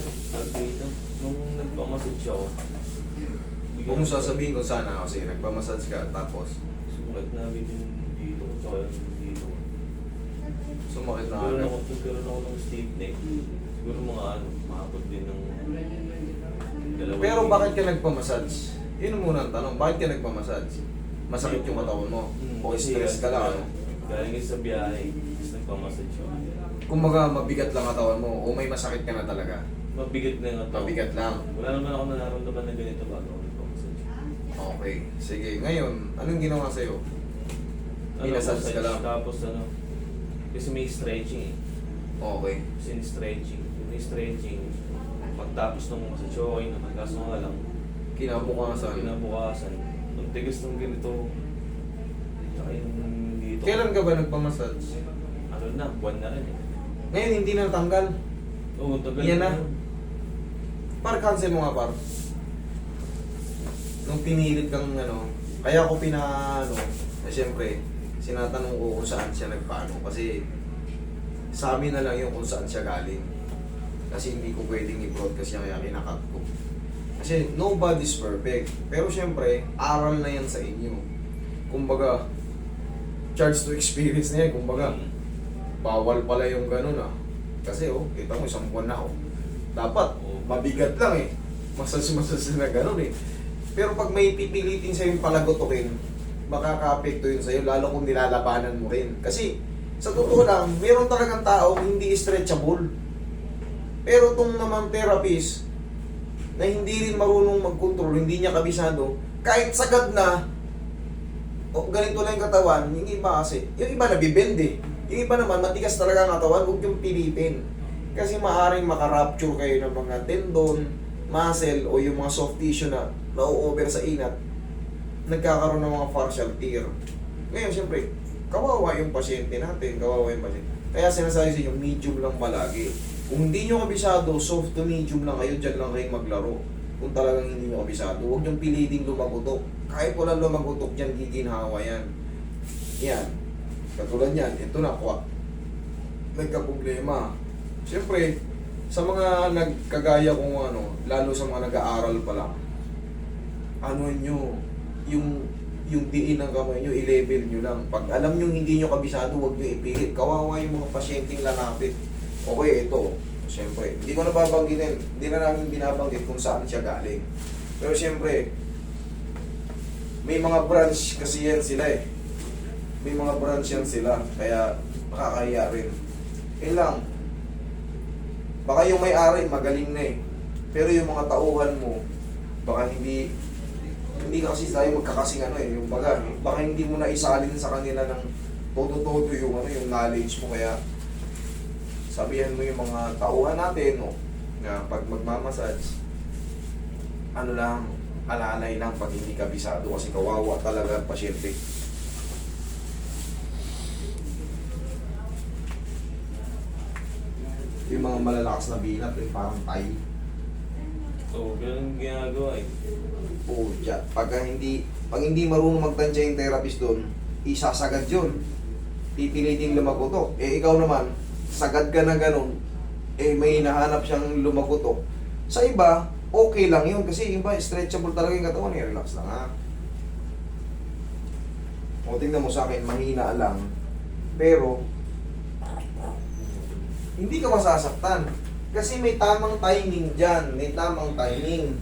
Tawag dito. Nung nagpamassage ako, Huwag mo sasabihin kung sana kasi nagpamassage ka tapos sumakit na yung dito, tsaka yung dito. sumakit na Nagkaroon ako ng stiff neck. Siguro mga ano, maabot din ng dalawa. Pero bakit ka nagpamassage? Yun muna ang tanong, bakit ka nagpamassage? Masakit yung katawan mo? O stress ka lang? Ano? Galing kasi sa biyahe, tapos nagpamassage ako. Kumbaga mabigat lang katawan mo o may masakit ka na talaga? Mabigat na nga to. Mabigat lang. Wala naman ako nararamdaman na ganito bago ako nagpamassage. Okay. Sige. Ngayon, anong ginawa sa'yo? Minassage ka lang? Tapos ano, kasi may stretching eh. Okay. Kasi stretching. May stretching. Pagtapos ng massage, okay naman. Kaso nga lang, Kinabukasan. kinabukasan. Ang tigas ng ganito. Tsaka yung dito. Kailan ka ba nagpamassage? Ano na, buwan na rin eh. Ngayon, hindi na natanggal. Oo, tagal Yan na. Par, cancel mo nga par. Nung pinilit kang ano, kaya ako siyempre, sinatanong ko kung saan siya nagpaano. Kasi sa amin na lang yung kung saan siya galing. Kasi hindi ko pwedeng i-broadcast yan kaya kinakat ko. Kasi nobody's perfect. Pero siyempre, aral na yan sa inyo. Kumbaga, charge to experience na yan. Kumbaga, bawal pala yung ganun ah. Kasi kita mo, isang buwan na ako. Dapat, mabigat lang eh. Masas na ganun eh. Pero pag may pipilitin sa'yo yung palagotokin, makaka-apekto yun sa'yo, lalo kung nilalabanan mo rin. Kasi, sa totoo lang, meron talagang taong hindi stretchable. Pero itong naman therapist, na hindi rin marunong mag-control, hindi niya kabisado, kahit sagad na, ganito lang yung katawan, yung iba kasi, yung iba nabibend eh. Yung iba naman, matigas talaga ang katawan, huwag yung pilitin. Kasi maaaring makarapture kayo ng mga tendon, muscle, o yung mga soft tissue na na-over sa inat, nagkakaroon ng mga fascial tear. Ngayon, siyempre, kawawa yung pasyente natin, kawawa yung pasyente. Kaya sinasabi sa inyo, medium lang palagi. Kung hindi nyo kabisado, soft to medium lang kayo, dyan lang kayong maglaro. Kung talagang hindi nyo kabisado, huwag nyo piliting lumagutok. Kahit walang lumagutok dyan, giginhawa yan. Yan. Katulad yan, ito na, nagka-problema. Siyempre, sa mga nagkagaya kung lalo sa mga nag-aaral pa lang, yung diin ng kamay nyo, i-level nyo lang. Pag alam nyo hindi nyo kabisado, huwag nyo ipilit. Kawawa yung mga pasyenteng lalapit. Okay, ito. Siyempre, hindi ko nababanggitin. Hindi na namin binabanggit kung saan siya galing. Pero siyempre, may mga branch kasi yan sila eh. May mga branch yan sila. Kaya, makakahiya rin. Yun lang. Baka yung may-ari, magaling na eh. Pero yung mga tauhan mo, baka hindi ka kasi tayo magkakasing yung baka hindi mo na isalin sa kanila ng todo-todo yung knowledge mo. Kaya, sabihan mo yung mga tauhan natin, na pag magmamassage, alalay lang pag hindi kabisado kasi kawawa talaga ang pasyente. Yung mga malalakas na binat, parang tayo. Oo, ganun ginagawa eh. Pag hindi marunong magtansya yung therapist doon, isasagad yun. Pipiliting lumagutok. Ikaw naman, sagad ka na ganun, may hinahanap siyang lumagutok. Sa iba, okay lang yun kasi iba, stretchable talaga yung katawan. Relax lang ha. Tingnan mo sa akin, mahina lang. Pero, hindi ka masasaktan. Kasi may tamang timing dyan. May tamang timing.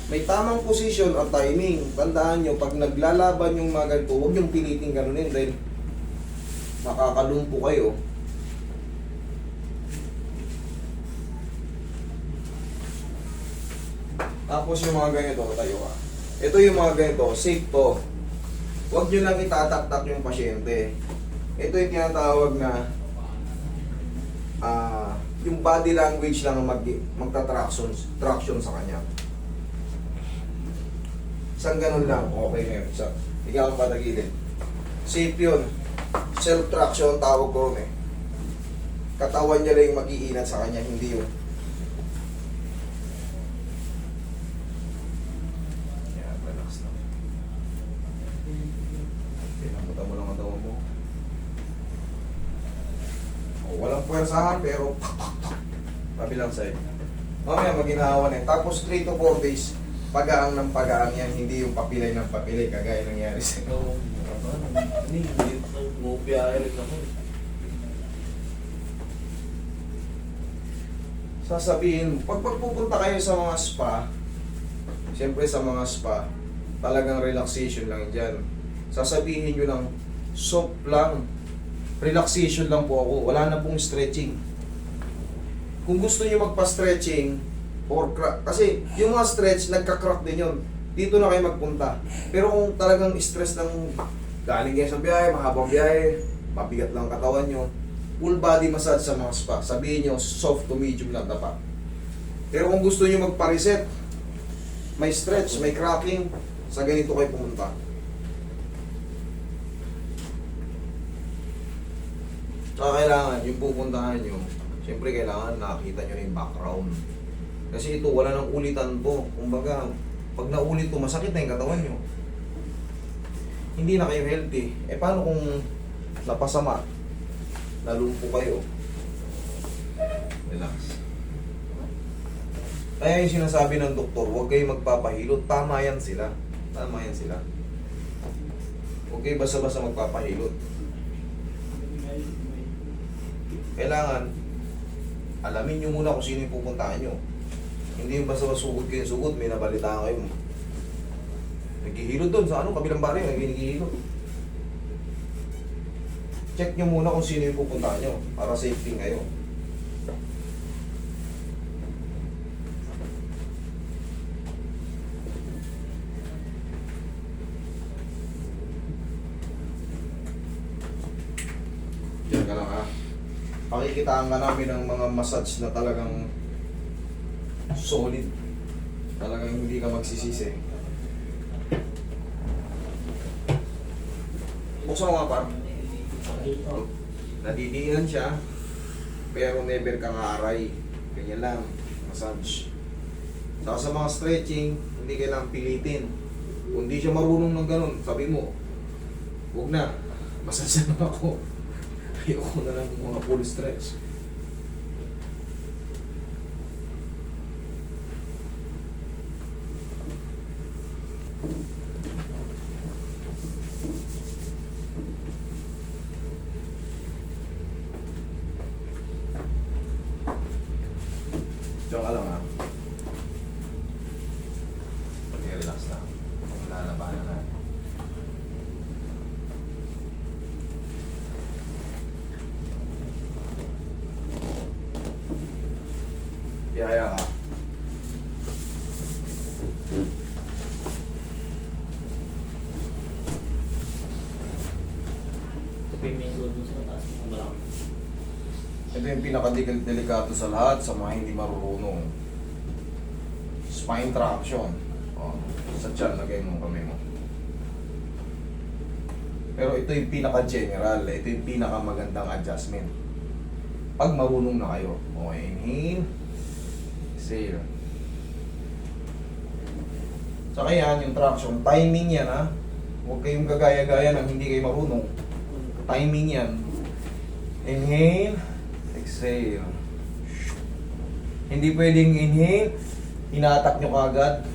May tamang position at timing. Tandaan nyo, pag naglalaban yung mga ganito, huwag yung piliting ganunin dahil makakalumpo kayo. Tapos yung mga ganito, tayo ka. Ito yung mga ganito, safe to. Huwag nyo lang itataktak yung pasyente. Ito yung tinatawag na yung body language lang ang magta-traction sa kanya. Isang ganun lang, okay na yun. Ikaw ang patagilid. Safe yun. Self-traction tawag ko eh. Katawan niya lang yung mag-iinat sa kanya, hindi yun. Yan, relax lang. Pinamuta mo lang ang tawa mo. Walang puwersahan pero kabilang side. Mamaya maginahawan eh. Tapos 3 to 4 days, pagaang ng pagaang yan, hindi yung papilay ng papilay, kagaya nangyari sa Oo. Hindi umubiyahe rin ako. Sasabihin, pag pupunta kayo sa mga spa, siyempre sa mga spa, talagang relaxation lang dyan. Sasabihin nyo lang, soft lang, relaxation lang po ako, wala na pong stretching. Kung gusto nyo magpa-stretching, or crack, kasi yung mga stretch, nagka-crack din yun. Dito na kayo magpunta. Pero kung talagang stress ng galing kayo sa biyahe, mahabang biyahe, mabigat lang katawan nyo, full body massage sa mga spa. Sabihin nyo, soft to medium lang dapat. Pero kung gusto nyo magpa-reset, may stretch, may cracking, sa ganito kayo pumunta. Saka kailangan, yung pupuntahan nyo, siyempre kailangan nakakita nyo na yung background. Kasi ito, wala nang ulitan to. Kumbaga, pag naulit to, masakit na yung katawan nyo. Hindi na kayo healthy. Eh paano kung napasama? Nalumpo kayo. Relax. Kaya yung sinasabi ng doktor, huwag kayo magpapahilot. Tama yan sila. Tama yan sila. Huwag kayo basta-basta magpapahilot. Kailangan, alamin nyo muna kung sino yung pupuntahan nyo. Hindi yung basta-basta sugod kayo sugod, may nabalitaan kayo. Naghihilot doon sa kabilang baryo, naghihilot. Check nyo muna kung sino yung pupuntahan nyo para safety kayo. Diyan ka lang ha. Pakikitaan ka namin ng mga massage na talagang solid. Talagang hindi ka magsisisi. Buksan mo nga par. Nadidiinan siya, pero never kang aaray. Ganyan lang, massage. Saka sa mga stretching, hindi kailangang pilitin. Kung hindi siya marunong ng ganun, sabi mo, huwag na, massage na ako. Ayoko na lang mga full stretch. Diyan ka lang ha. Relax lang. Lalabanan na. Yaya ka. Pimento dun sa taas ng balak. Ito yung pinaka-delikado sa lahat sa mga hindi marunong. Spine traction. O, sa tiyan, lagay mo ang kamay mo. Pero ito yung pinaka-general. Ito yung pinaka-magandang adjustment. Pag marunong na kayo. O, inhale. Exhale. Saka yan, yung traction. Timing yan ha. Huwag kayong gagaya-gaya ng hindi kayo marunong. Timing yan. Inhale. Exhale. Hindi pwedeng inhale, inatak nyo kagad.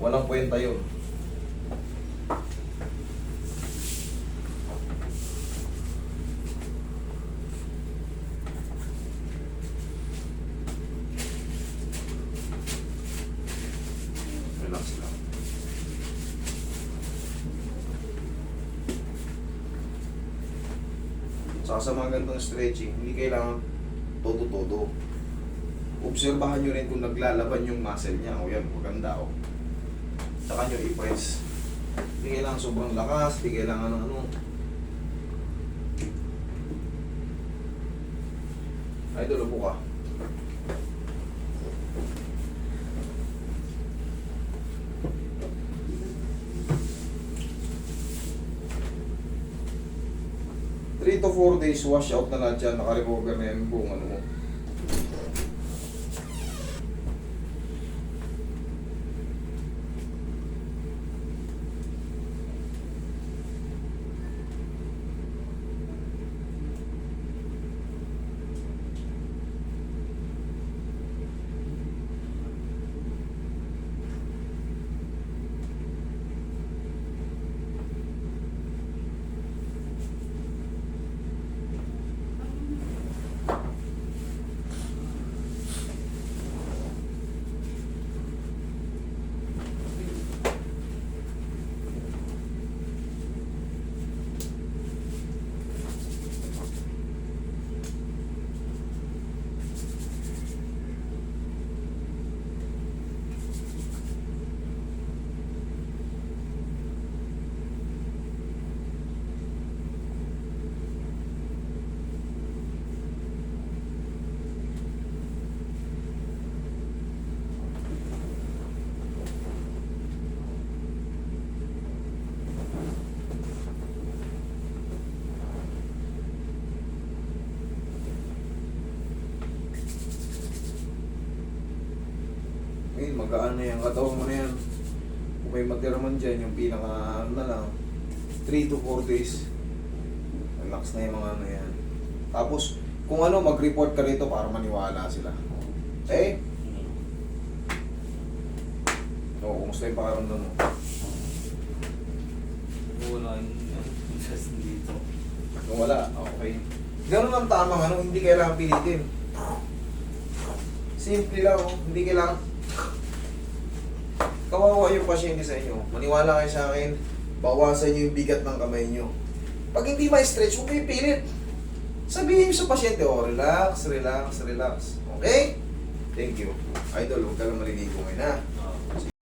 Walang kwenta yun. Relax lang. Saka sa mga ganitong stretching, hindi kailangan todo-todo. Obserbahan nyo rin kung naglalaban yung muscle niya. O yan, maganda o. Saka nyo i-press. Hindi kailangan sobrang lakas, hindi kailangan ng ano. Idol, upo ka. Three to 4 days, wash out na lahat yan. Naka-recover na yan buong ano mo. Ngayon, magaan na yung katawan mo na yan. Kung may matira man dyan, yung pinaka, ano na lang, 3 to 4 days. Relax na yung mga ano yan. Tapos, kung ano, mag-report ka rito para maniwala sila. Okay? Oo, kumusta yung pakaramdam mo? Wala yung just dito. Kung wala, okay. Ganun ang tamang ano, hindi kailangan pilitin. Simple lang, oh. Hindi kailangan. Kawawa yung pasyente sa inyo. Maniwala kayo sa akin, bawasan nyo yung bigat ng kamay nyo. Pag hindi ma-stretch, huwag kayo pilit. Sabihin nyo sa pasyente, oh, relax, relax, relax. Okay? Thank you. Idol, huwag ka lang maliligo ngayon, ha?